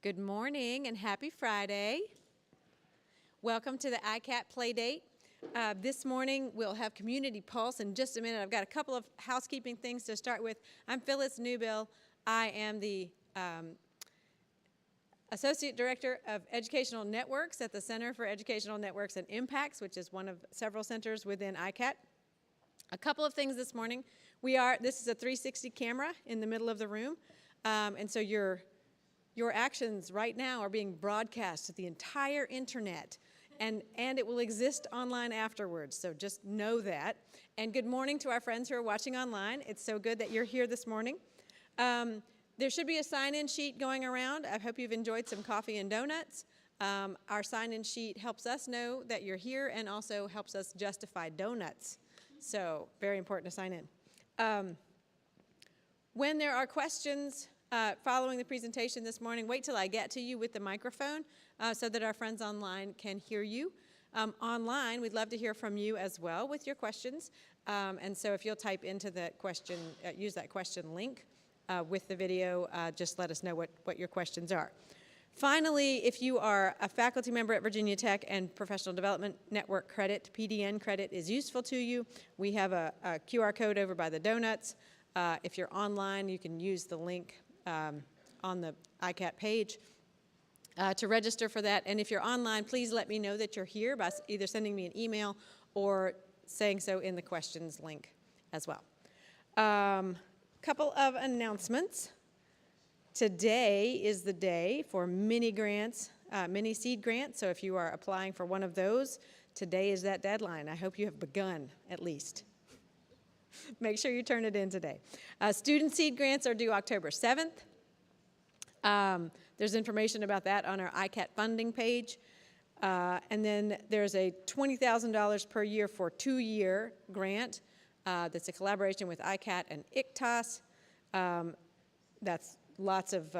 Good morning and happy Friday. Welcome to the ICAT Playdate. This morning we'll have Community Pulse in just a minute. I've got a couple of housekeeping things to start with. I'm Phyllis Newbill. I am the Associate Director of Educational Networks at the Center for Educational Networks and Impacts, which is one of several centers within ICAT. A couple of things this morning. This is a 360 camera in the middle of the room, and so your actions right now are being broadcast to the entire internet, and it will exist online afterwards, so just know that. And good morning to our friends who are watching online. It's so good that you're here this morning. There should be a sign-in sheet going around. I hope you've enjoyed some coffee and donuts. Our sign-in sheet helps us know that you're here and also helps us justify donuts, so very important to sign in. When there are questions following the presentation this morning, wait till I get to you with the microphone so that our friends online can hear you. Online, we'd love to hear from you as well with your questions. And so if you'll type into the question, use that question link with the video, just let us know what your questions are. Finally, if you are a faculty member at Virginia Tech and Professional Development Network credit, PDN credit is useful to you, we have a QR code over by the donuts. If you're online, you can use the link on the ICAT page to register for that. And if you're online, please let me know that you're here by either sending me an email or saying so in the questions link as well. Couple of announcements. Today is the day for mini grants, mini seed grants. So if you are applying for one of those, today is that deadline. I hope you have begun at least. Make sure you turn it in today. Student seed grants are due October 7th. There's information about that on our ICAT funding page. And then there's a $20,000 per year for 2-year grant that's a collaboration with ICAT and ICTAS. That's lots of,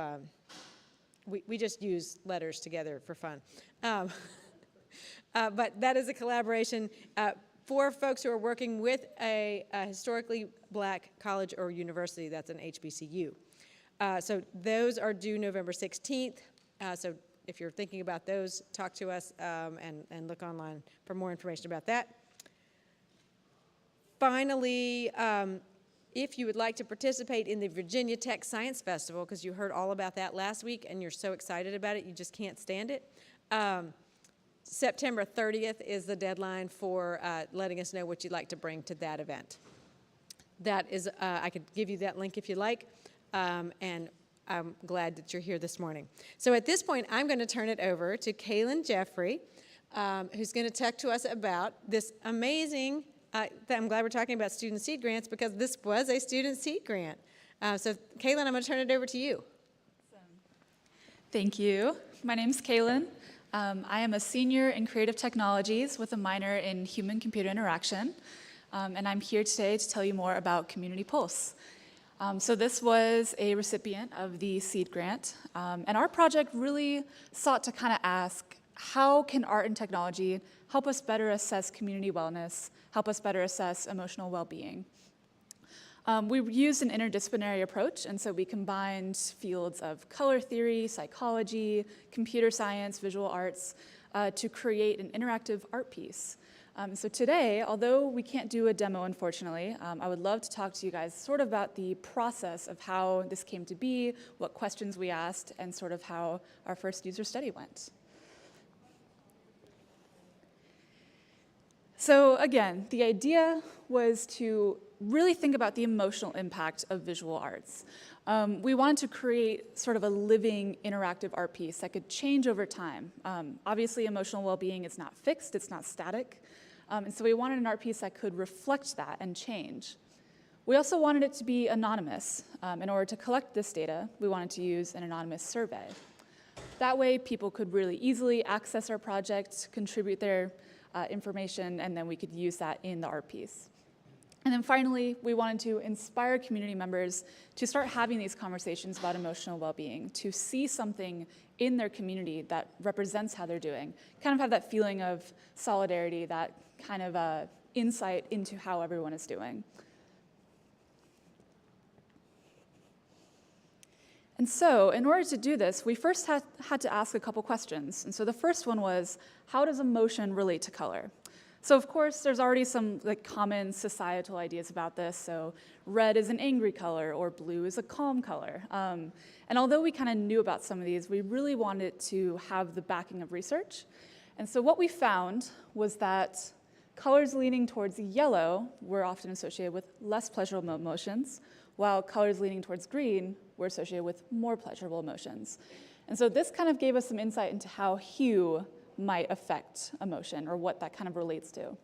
we just use letters together for fun. But that is a collaboration for folks who are working with a historically black college or university that's an HBCU. So those are due November 16th. So if you're thinking about those, talk to us and look online for more information about that. Finally, if you would like to participate in the Virginia Tech Science Festival, because you heard all about that last week and you're so excited about it, you just can't stand it. September 30th is the deadline for letting us know what you'd like to bring to that event. That is, I could give you that link if you like, and I'm glad that you're here this morning. So at this point, I'm going to turn it over to Kaylin Jeffrey, who's going to talk to us about this amazing, I'm glad we're talking about student seed grants because this was a student seed grant. So Kaylin, I'm going to turn it over to you. Awesome. Thank you. My name's Kaylin. I am a senior in creative technologies with a minor in human-computer interaction, and I'm here today to tell you more about Community Pulse. So this was a recipient of the seed grant, and our project really sought to kind of ask, how can art and technology help us better assess community wellness, help us better assess emotional well-being? We used an interdisciplinary approach, and so we combined fields of color theory, psychology, computer science, visual arts, to create an interactive art piece. So today, although we can't do a demo, unfortunately, I would love to talk to you guys sort of about the process of how this came to be, what questions we asked, and sort of how our first user study went. So again, the idea was to really think about the emotional impact of visual arts. We wanted to create sort of a living, interactive art piece that could change over time. Obviously, emotional well-being is not fixed, it's not static. And so we wanted an art piece that could reflect that and change. We also wanted it to be anonymous. In order to collect this data, we wanted to use an anonymous survey. That way, people could really easily access our project, contribute their information, and then we could use that in the art piece. And then finally, we wanted to inspire community members to start having these conversations about emotional well-being, to see something in their community that represents how they're doing, kind of have that feeling of solidarity, that kind of insight into how everyone is doing. And so in order to do this, we first had to ask a couple questions. And so the first one was, how does emotion relate to color? So of course, there's already some common societal ideas about this. So red is an angry color, or blue is a calm color. And although we kind of knew about some of these, we really wanted to have the backing of research. And so what we found was that colors leaning towards yellow were often associated with less pleasurable emotions, while colors leaning towards green were associated with more pleasurable emotions. And so this kind of gave us some insight into how hue might affect emotion, or what that kind of relates to.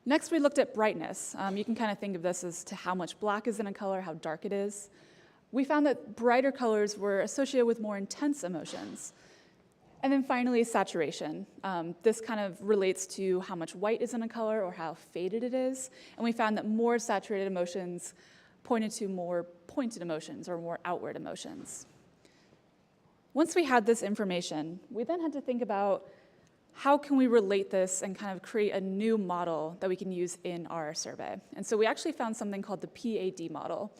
Next, we looked at brightness. You can kind of think of this as to how much black is in a color, how dark it is. We found that brighter colors were associated with more intense emotions. And then finally, saturation. This kind of relates to how much white is in a color or how faded it is. And we found that more saturated emotions pointed to more pointed emotions or more outward emotions. Once we had this information, we then had to think about how can we relate this and kind of create a new model that we can use in our survey. And so we actually found something called the PAD model.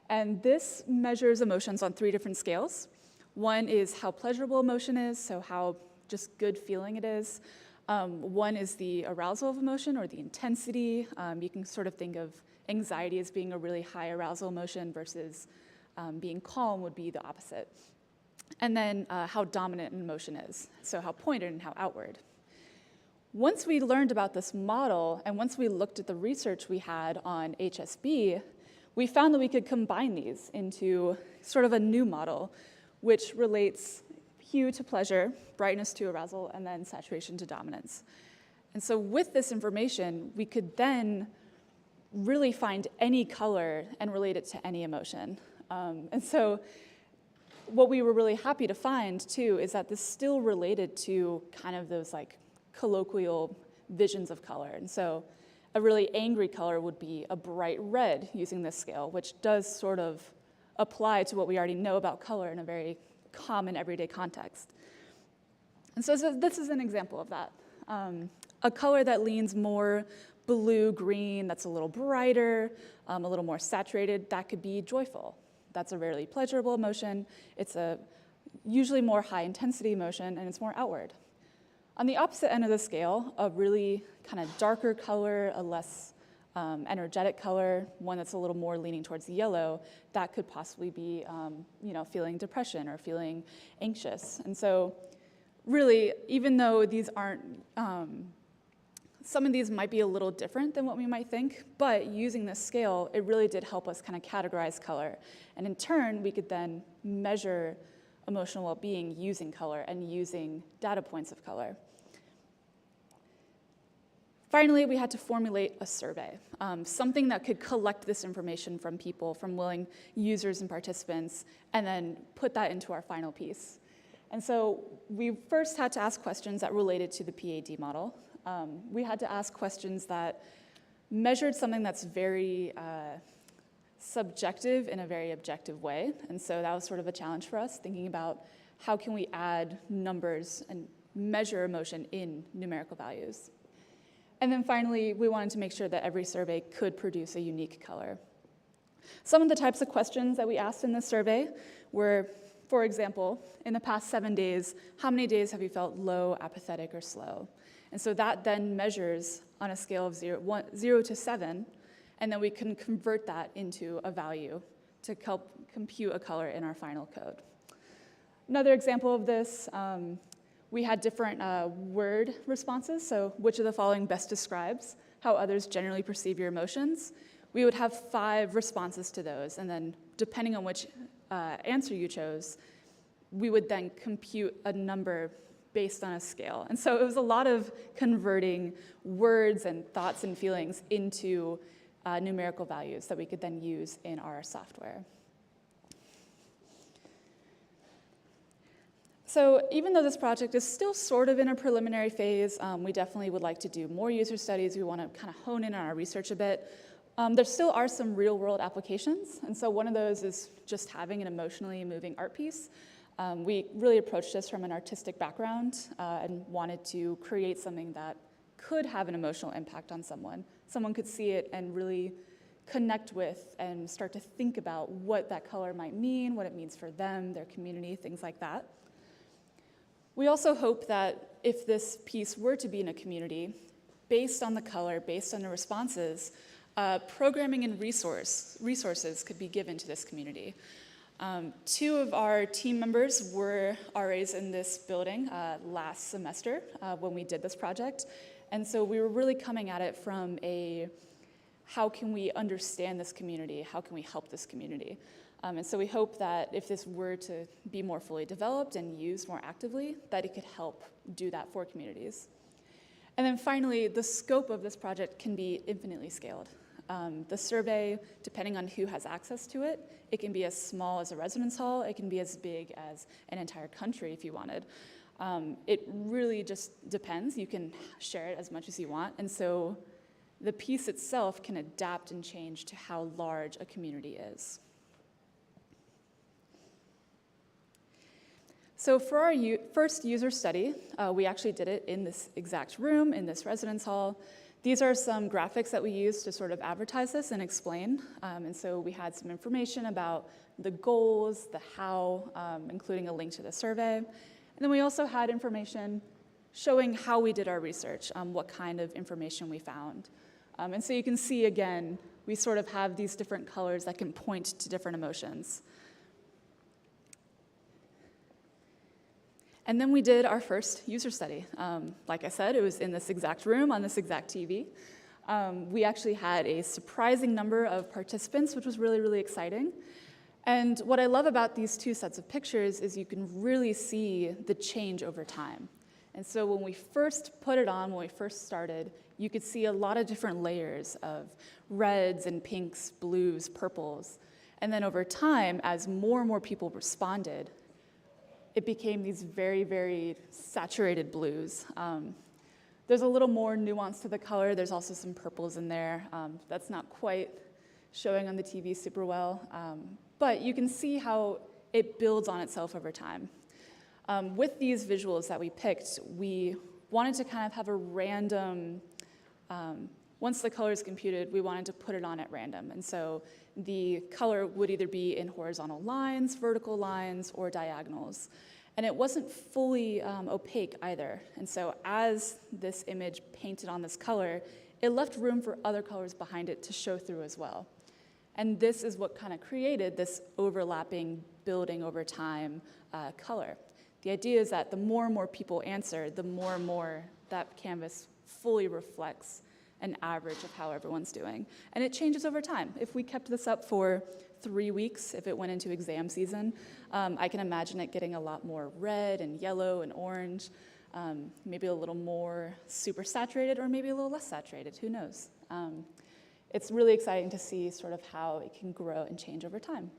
And this measures emotions on 3 different scales. One is how pleasurable emotion is, so how just good feeling it is. One is the arousal of emotion, or the intensity. You can sort of think of anxiety as being a really high arousal emotion versus being calm would be the opposite. And then how dominant an emotion is, so how pointed and how outward. Once we learned about this model, and once we looked at the research we had on HSB, we found that we could combine these into sort of a new model, which relates hue to pleasure, brightness to arousal, and then saturation to dominance. And so with this information, we could then really find any color and relate it to any emotion. And so what we were really happy to find, too, is that this still related to kind of those colloquial visions of color. And so a really angry color would be a bright red using this scale, which does sort of apply to what we already know about color in a very common everyday context. And so this is an example of that. A color that leans more blue-green, that's a little brighter, a little more saturated, that could be joyful. That's a rarely pleasurable emotion. It's a usually more high-intensity emotion, and it's more outward. On the opposite end of the scale, a really kind of darker color, a less energetic color, one that's a little more leaning towards the yellow, that could possibly be feeling depression or feeling anxious. And so really, even though these aren't, some of these might be a little different than what we might think, but using this scale, it really did help us kind of categorize color. And in turn, we could then measure emotional well-being using color and using data points of color. Finally, we had to formulate a survey, something that could collect this information from people, from willing users and participants, and then put that into our final piece. And so we first had to ask questions that related to the PAD model. We had to ask questions that measured something that's very subjective in a very objective way. And so that was sort of a challenge for us, thinking about how can we add numbers and measure emotion in numerical values. And then finally, we wanted to make sure that every survey could produce a unique color. Some of the types of questions that we asked in this survey were, for example, in the past 7 days, how many days have you felt low, apathetic, or slow? And so that then measures on a scale of 0 to 7, and then we can convert that into a value to help compute a color in our final code. Another example of this, we had different word responses, so which of the following best describes how others generally perceive your emotions? We would have 5 responses to those, and then depending on which answer you chose, we would then compute a number based on a scale. And so it was a lot of converting words and thoughts and feelings into numerical values that we could then use in our software. So even though this project is still sort of in a preliminary phase, we definitely would like to do more user studies. We want to kind of hone in on our research a bit. There still are some real-world applications, and so one of those is just having an emotionally moving art piece. We really approached this from an artistic background and wanted to create something that could have an emotional impact on someone. Someone could see it and really connect with and start to think about what that color might mean, what it means for them, their community, things like that. We also hope that if this piece were to be in a community, based on the color, based on the responses, programming and resources could be given to this community. 2 of our team members were RAs in this building last semester when we did this project. And so we were really coming at it from a, how can we understand this community? How can we help this community? And so we hope that if this were to be more fully developed and used more actively, that it could help do that for communities. And then finally, the scope of this project can be infinitely scaled. The survey, depending on who has access to it, it can be as small as a residence hall, it can be as big as an entire country if you wanted. It really just depends. You can share it as much as you want, and so the piece itself can adapt and change to how large a community is. So for our first user study, we actually did it in this exact room, in this residence hall. These are some graphics that we used to sort of advertise this and explain. And so we had some information about the goals, the how, including a link to the survey. And then we also had information showing how we did our research, what kind of information we found. And so you can see, again, we sort of have these different colors that can point to different emotions. And then we did our first user study. Like I said, it was in this exact room on this exact TV. We actually had a surprising number of participants, which was really, really exciting. And what I love about these 2 sets of pictures is you can really see the change over time. And so when we first put it on, when we first started, you could see a lot of different layers of reds and pinks, blues, purples. And then over time, as more and more people responded, it became these very, very saturated blues. There's a little more nuance to the color. There's also some purples in there. That's not quite showing on the TV super well. But you can see how it builds on itself over time. With these visuals that we picked, we wanted to kind of have a random, once the color is computed, we wanted to put it on at random. And so the color would either be in horizontal lines, vertical lines, or diagonals. And it wasn't fully opaque either. And so as this image painted on this color, it left room for other colors behind it to show through as well. And this is what kind of created this overlapping, building over time color. The idea is that the more and more people answer, the more and more that canvas fully reflects an average of how everyone's doing. And it changes over time. If we kept this up for 3 weeks, if it went into exam season, I can imagine it getting a lot more red and yellow and orange, maybe a little more super saturated or maybe a little less saturated, who knows? It's really exciting to see sort of how it can grow and change over time.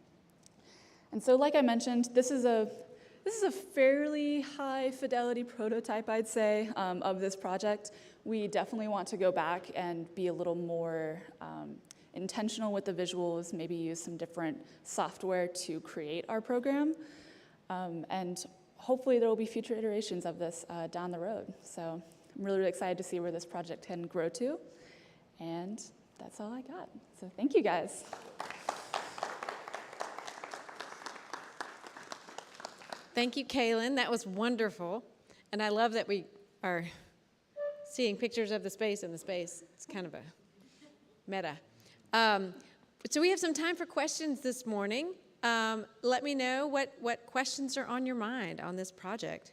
And so like I mentioned, this is a fairly high fidelity prototype, I'd say, of this project. We definitely want to go back and be a little more intentional with the visuals, maybe use some different software to create our program. And hopefully there will be future iterations of this down the road. So I'm really, really excited to see where this project can grow to. And that's all I got. So thank you guys. Thank you, Kaylin. That was wonderful. And I love that we are seeing pictures of the space in the space. It's kind of a meta. So we have some time for questions this morning. Let me know what questions are on your mind on this project.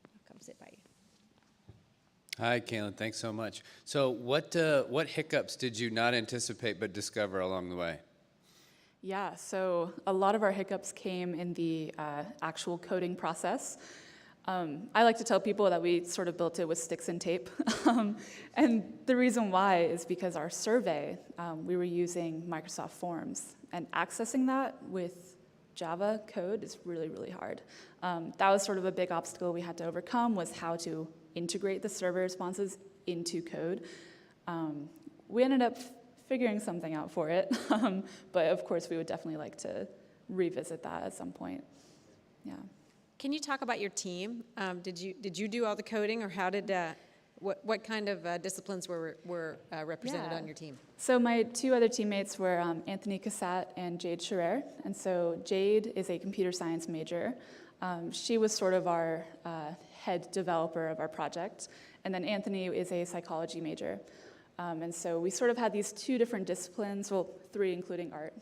I'll come sit by you. Hi, Kaylin. Thanks so much. So what hiccups did you not anticipate but discover along the way? Yeah, so a lot of our hiccups came in the actual coding process. I like to tell people that we sort of built it with sticks and tape. And the reason why is because our survey, we were using Microsoft Forms, and accessing that with Java code is really, really hard. That was sort of a big obstacle we had to overcome, was how to integrate the survey responses into code. We ended up figuring something out for it, but of course we would definitely like to revisit that at some point. Yeah. Can you talk about your team? Did you do all the coding, or how did What kind of disciplines were represented Yeah. on your team? So my two other teammates were Anthony Cassat and Jade Scherer. And so Jade is a computer science major. She was sort of our head developer of our project. And then Anthony is a psychology major. And so we sort of had these two different disciplines, well, three including art,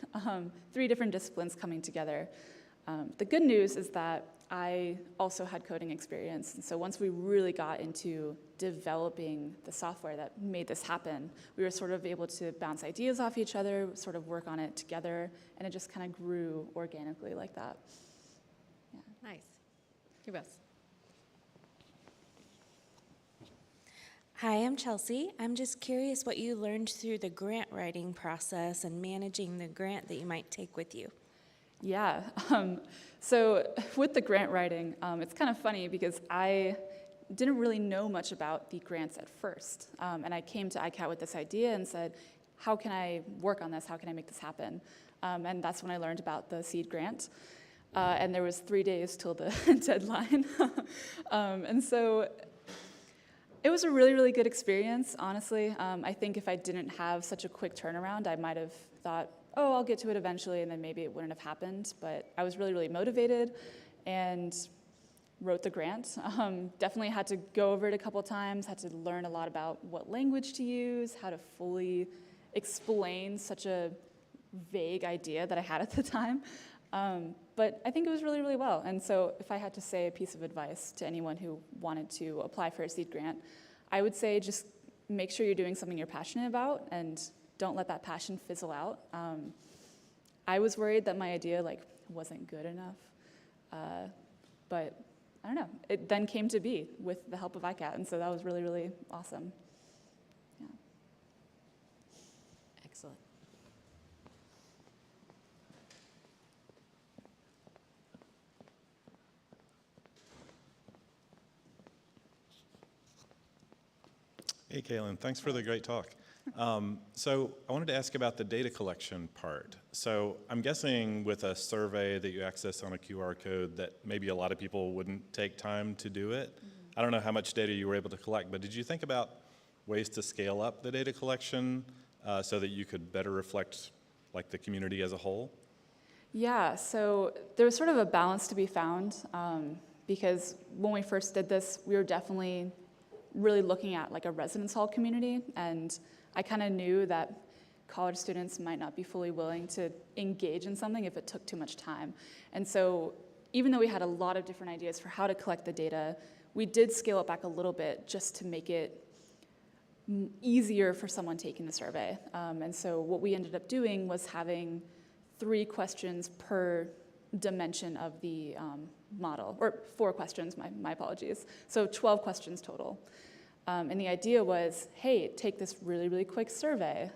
three different disciplines coming together. The good news is that I also had coding experience. And so once we really got into developing the software that made this happen, we were sort of able to bounce ideas off each other, sort of work on it together, and it just kind of grew organically like that. Yeah. Nice. Who else? Hi, I'm Chelsea. I'm just curious what you learned through the grant writing process and managing the grant that you might take with you. Yeah, so with the grant writing, it's kind of funny because I didn't really know much about the grants at first. And I came to ICAT with this idea and said, how can I work on this? How can I make this happen? And that's when I learned about the seed grant. And there was 3 days till the deadline. And so it was a really, really good experience, honestly. I think if I didn't have such a quick turnaround, I might have thought, oh, I'll get to it eventually, and then maybe it wouldn't have happened. But I was really, really motivated and wrote the grant. Definitely had to go over it a couple times, had to learn a lot about what language to use, how to fully explain such a vague idea that I had at the time. But I think it was really, really well. And so if I had to say a piece of advice to anyone who wanted to apply for a seed grant, I would say just make sure you're doing something you're passionate about and don't let that passion fizzle out. I was worried that my idea wasn't good enough, but I don't know. It then came to be with the help of ICAT, and so that was really, really awesome. Yeah. Excellent. Hey, Kaylin, thanks for the great talk. So I wanted to ask about the data collection part. So I'm guessing with a survey that you access on a QR code that maybe a lot of people wouldn't take time to do it. I don't know how much data you were able to collect, but did you think about ways to scale up the data collection so that you could better reflect the community as a whole? Yeah, so there was sort of a balance to be found because when we first did this, we were definitely really looking at a residence hall community, and I kind of knew that college students might not be fully willing to engage in something if it took too much time. And so even though we had a lot of different ideas for how to collect the data, we did scale it back a little bit just to make it easier for someone taking the survey. And so what we ended up doing was having 3 questions per dimension of the model, or 4 questions, my apologies. So 12 questions total. And the idea was, hey, take this really, really quick survey.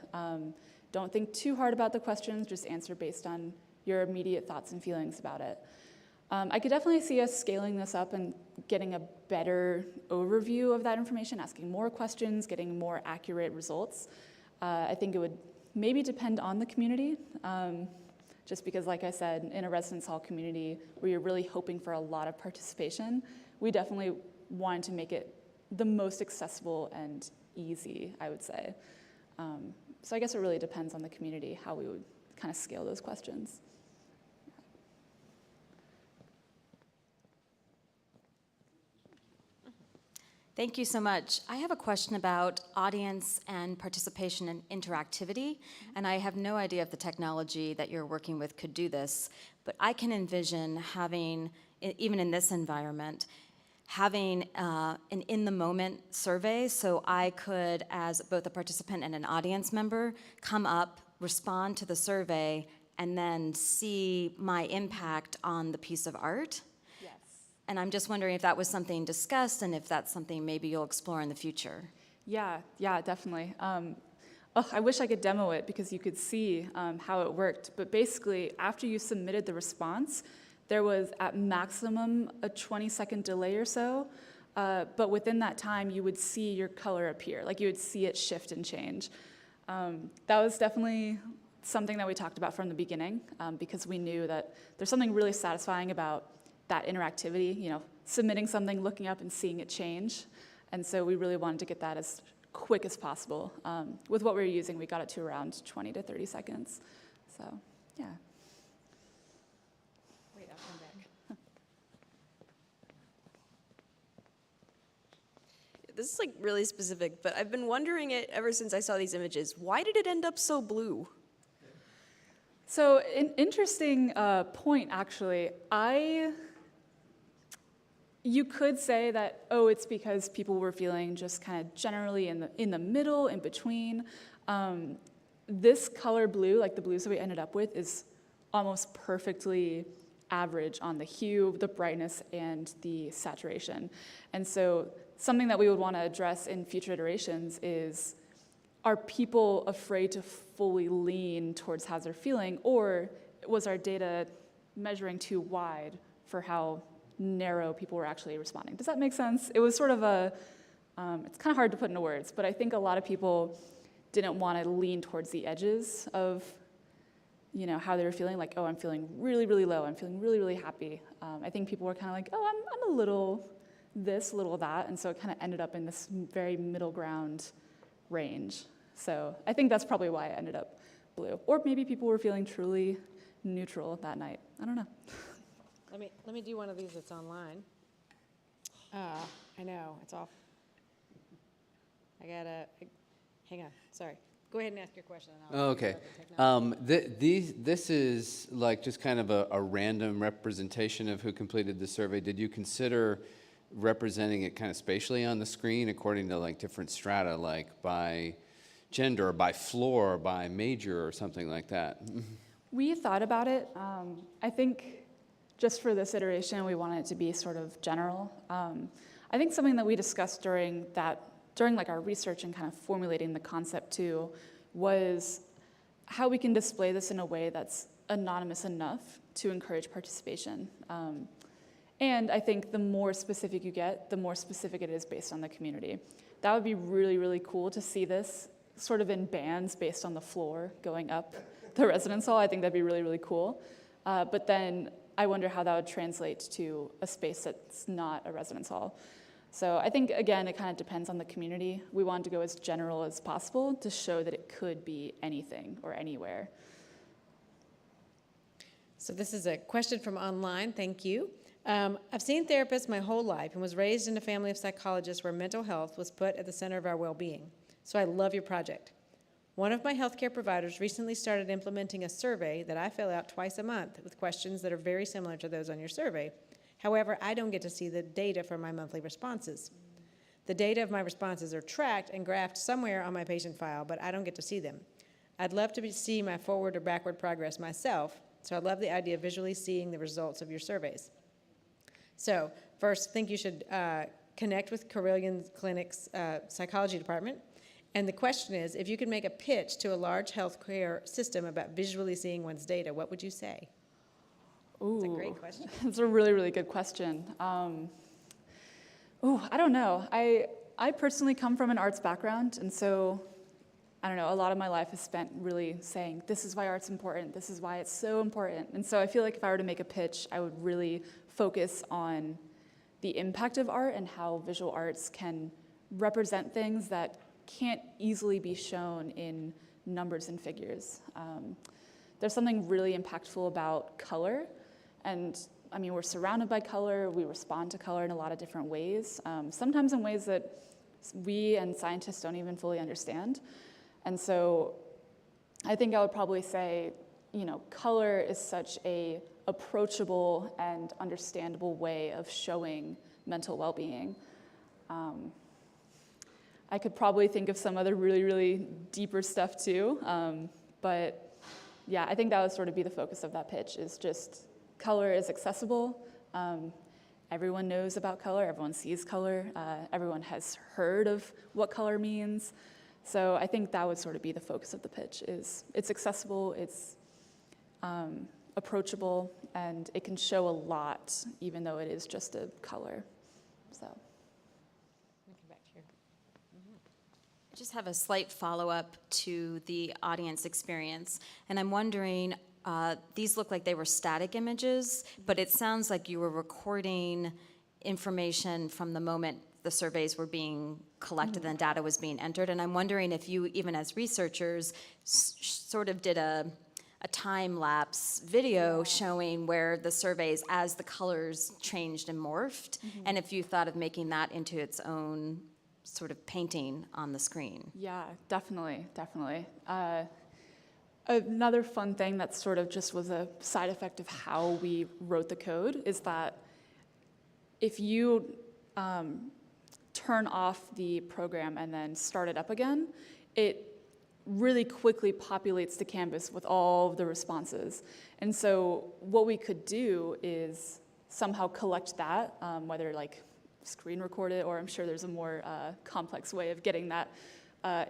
Don't think too hard about the questions, just answer based on your immediate thoughts and feelings about it. I could definitely see us scaling this up and getting a better overview of that information, asking more questions, getting more accurate results. I think it would maybe depend on the community, just because, like I said, in a residence hall community where you're really hoping for a lot of participation, we definitely wanted to make it the most accessible and easy, I would say. So I guess it really depends on the community how we would kind of scale those questions. Thank you so much. I have a question about audience and participation and interactivity, and I have no idea if the technology that you're working with could do this, but I can envision having, even in this environment, having an in-the-moment survey, so I could, as both a participant and an audience member, come up, respond to the survey, and then see my impact on the piece of art. Yes. And I'm just wondering if that was something discussed and if that's something maybe you'll explore in the future. Yeah, definitely. I wish I could demo it because you could see how it worked. But basically, after you submitted the response, there was at maximum a 20-second delay or so. But within that time, you would see your color appear. You would see it shift and change. That was definitely something that we talked about from the beginning because we knew that there's something really satisfying about that interactivity, submitting something, looking up and seeing it change. And so we really wanted to get that as quick as possible. With what we were using, we got it to around 20 to 30 seconds. So, yeah. Wait, I'll come back. This is like really specific, but I've been wondering it ever since I saw these images. Why did it end up so blue? So an interesting point, actually. You could say that, oh, it's because people were feeling just kind of generally in the middle, in between. This color blue, like the blues that we ended up with, is almost perfectly average on the hue, the brightness, and the saturation. And so something that we would want to address in future iterations is, are people afraid to fully lean towards how they're feeling, or was our data measuring too wide for how narrow people were actually responding? Does that make sense? It was sort of it's kind of hard to put into words, but I think a lot of people didn't want to lean towards the edges of, how they were feeling, like, oh, I'm feeling really, really low, I'm feeling really, really happy. I think people were kind of like, oh, I'm a little this, a little that, and so it kind of ended up in this very middle ground range. So I think that's probably why it ended up blue. Or maybe people were feeling truly neutral that night. I don't know. Let me do one of these that's online. I know, it's off. Hang on, sorry. Go ahead and ask your question. And I'll Okay. figure out the technology. This is like just kind of a random representation of who completed the survey. Did you consider representing it kind of spatially on the screen according to like different strata, like by gender, or by floor, or by major, or something like that? We thought about it. I think just for this iteration, we wanted it to be sort of general. I think something that we discussed during like our research and kind of formulating the concept too, was how we can display this in a way that's anonymous enough to encourage participation. And I think the more specific you get, the more specific it is based on the community. That would be really, really cool to see this sort of in bands based on the floor going up the residence hall. I think that'd be really, really cool. But then I wonder how that would translate to a space that's not a residence hall. So I think, again, it kind of depends on the community. We wanted to go as general as possible to show that it could be anything or anywhere. So this is a question from online, thank you. I've seen therapists my whole life and was raised in a family of psychologists where mental health was put at the center of our well-being. So I love your project. One of my healthcare providers recently started implementing a survey that I fill out twice a month with questions that are very similar to those on your survey. However, I don't get to see the data for my monthly responses. The data of my responses are tracked and graphed somewhere on my patient file, but I don't get to see them. I'd love to see my forward or backward progress myself, so I love the idea of visually seeing the results of your surveys. So first, I think you should connect with Carilion Clinic's psychology department. And the question is, if you could make a pitch to a large healthcare system about visually seeing one's data, what would you say? Ooh, That's a great question. That's a really, really good question. I don't know. I personally come from an arts background, and so, I don't know, a lot of my life is spent really saying, this is why art's important, this is why it's so important. And so I feel like if I were to make a pitch, I would really focus on the impact of art and how visual arts can represent things that can't easily be shown in numbers and figures. There's something really impactful about color, and I mean, we're surrounded by color, we respond to color in a lot of different ways, sometimes in ways that we and scientists don't even fully understand. And so I think I would probably say, color is such a approachable and understandable way of showing mental well-being. I could probably think of some other really, really deeper stuff too, but yeah, I think that would sort of be the focus of that pitch, is just color is accessible. Everyone knows about color, everyone sees color, everyone has heard of what color means. So I think that would sort of be the focus of the pitch, is it's accessible, it's approachable, and it can show a lot, even though it is just a color, so. I just have a slight follow-up to the audience experience, and I'm wondering, these look like they were static images, but it sounds like you were recording information from the moment the surveys were being collected and data was being entered. And I'm wondering if you, even as researchers, sort of did a time-lapse video showing where the surveys, as the colors changed and morphed, and if you thought of making that into its own sort of painting on the screen. Yeah, definitely, definitely. Another fun thing that sort of just was a side effect of how we wrote the code is that if you turn off the program and then start it up again, it really quickly populates the canvas with all of the responses. And so what we could do is somehow collect that, whether like screen record it, or I'm sure there's a more complex way of getting that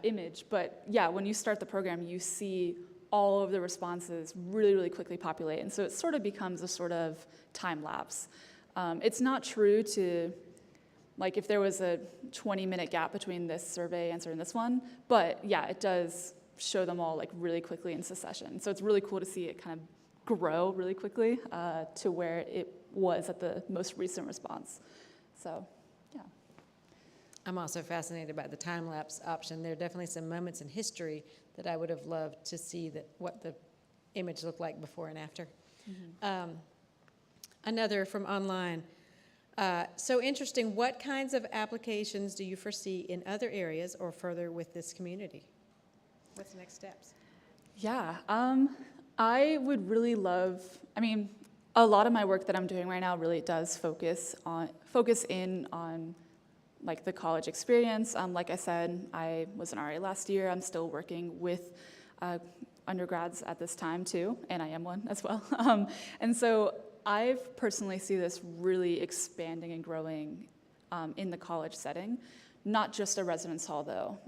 image. But yeah, when you start the program, you see all of the responses really, really quickly populate. And so it sort of becomes a sort of time lapse. It's not true to, like if there was a 20-minute gap between this survey answer and this one, but yeah, it does show them all like really quickly in succession. So it's really cool to see it kind of grow really quickly to where it was at the most recent response. So, yeah. I'm also fascinated by the time-lapse option. There are definitely some moments in history that I would have loved to see what the image looked like before and after. Another from online. So interesting, what kinds of applications do you foresee in other areas or further with this community? What's the next steps? Yeah, I would really love, I mean, a lot of my work that I'm doing right now really does focus in on like the college experience. Like I said, I was an RA last year. I'm still working with undergrads at this time too, and I am one as well. And so I personally see this really expanding and growing in the college setting, not just a residence hall though.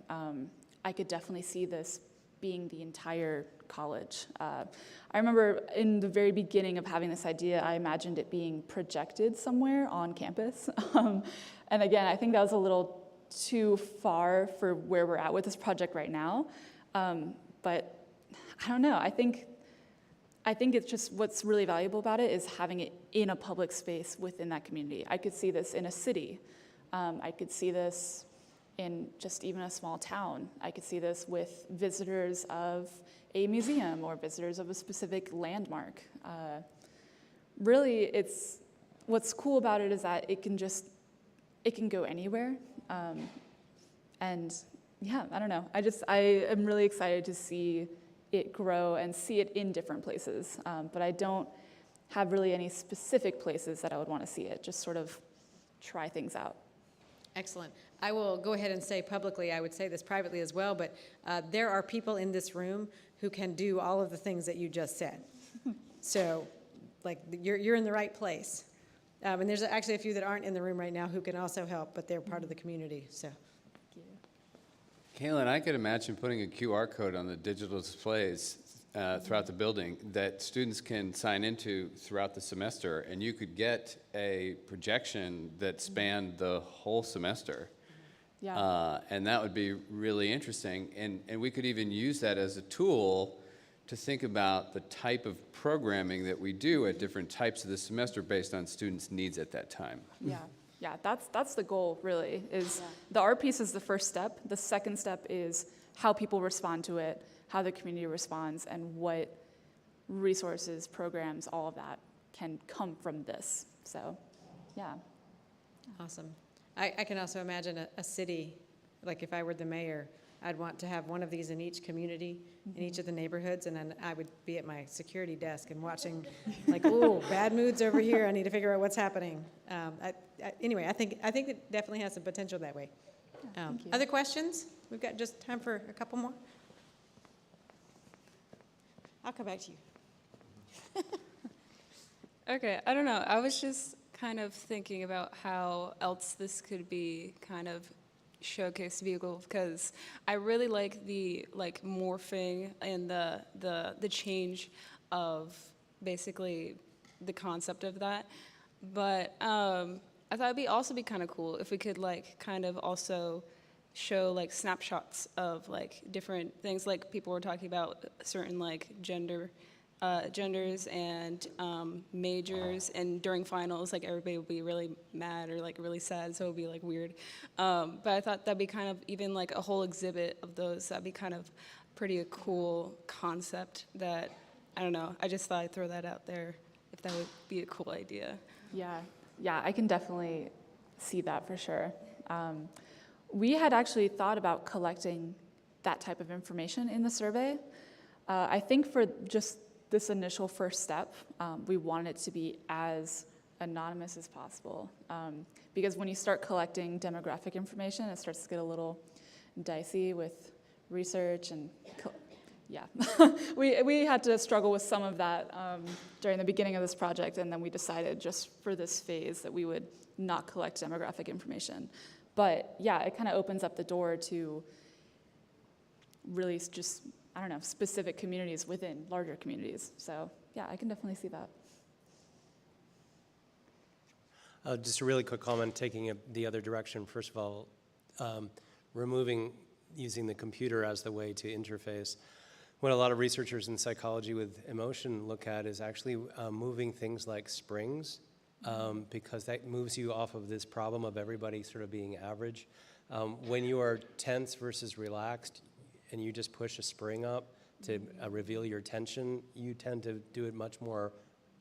I could definitely see this being the entire college. I remember in the very beginning of having this idea, I imagined it being projected somewhere on campus. And again, I think that was a little too far for where we're at with this project right now. But I don't know, I think it's just what's really valuable about it is having it in a public space within that community. I could see this in a city. I could see this in just even a small town. I could see this with visitors of a museum or visitors of a specific landmark. Really, what's cool about it is that it can go anywhere. And yeah, I don't know. I am really excited to see it grow and see it in different places. But I don't have really any specific places that I would want to see it, just sort of try things out. Excellent. I will go ahead and say publicly, I would say this privately as well, but there are people in this room who can do all of the things that you just said. So, like, you're in the right place. And there's actually a few that aren't in the room right now who can also help, but they're part of the community, so. Kaylin, I could imagine putting a QR code on the digital displays throughout the building that students can sign into throughout the semester, and you could get a projection that spanned the whole semester. Yeah. And that would be really interesting. And we could even use that as a tool to think about the type of programming that we do at different types of the semester based on students' needs at that time. Yeah, that's the goal, really, is the art piece is the first step. The second step is how people respond to it, how the community responds, and what resources, programs, all of that can come from this. So, yeah. Awesome. I can also imagine a city, like if I were the mayor, I'd want to have one of these in each community, in each of the neighborhoods, and then I would be at my security desk and watching, like, ooh, bad moods over here. I need to figure out what's happening. Anyway, I think it definitely has some potential that way. Other questions? We've got just time for a couple more. I'll come back to you. Okay, I don't know. I was just kind of thinking about how else this could be kind of showcase vehicle, because I really like the morphing and the change of basically the concept of that. But I thought it'd also be kind of cool if we could kind of also show snapshots of different things, like people were talking about certain gender genders and majors, and during finals, like everybody would be really mad or like really sad, so it would be like weird. But I thought that'd be kind of even like a whole exhibit of those. That'd be kind of pretty a cool concept that, I don't know, I just thought I'd throw that out there if that would be a cool idea. Yeah, I can definitely see that for sure. We had actually thought about collecting that type of information in the survey. I think for just this initial first step, we wanted it to be as anonymous as possible. Because when you start collecting demographic information, it starts to get a little dicey with research and yeah. we had to struggle with some of that during the beginning of this project, and then we decided just for this phase that we would not collect demographic information. But yeah, it kind of opens up the door to really just, I don't know, specific communities within larger communities. So yeah, I can definitely see that. Just a really quick comment, taking it the other direction. First of all, using the computer as the way to interface. What a lot of researchers in psychology with emotion look at is actually moving things like springs, because that moves you off of this problem of everybody sort of being average. When you are tense versus relaxed, and you just push a spring up to reveal your tension, you tend to do it much more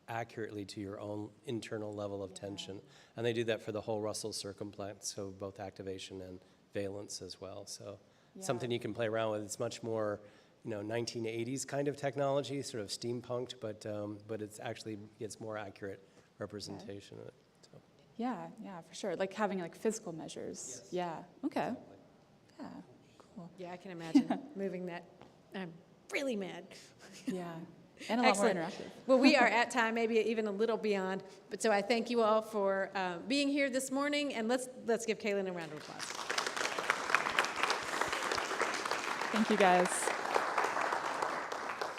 accurately to your own internal level of tension. And they do that for the whole Russell circumflex, so both activation and valence as well. So something you can play around with. It's much more, 1980s kind of technology, sort of steampunked, but it's actually gets more accurate representation of it. So. Yeah, for sure. Like having like physical measures. Yes. Yeah. Okay. Yeah. Cool. Yeah, I can imagine moving that. I'm really mad. Yeah. And a lot Excellent. more interactive. Well, we are at time, maybe even a little beyond. But so I thank you all for being here this morning, and let's give Kaylin a round of applause. Thank you, guys.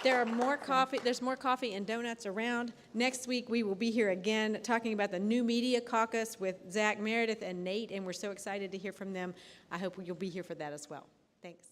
There's more coffee and donuts around. Next week, we will be here again talking about the New Media Caucus with Zach, Meredith, and Nate, and we're so excited to hear from them. I hope you'll be here for that as well. Thanks.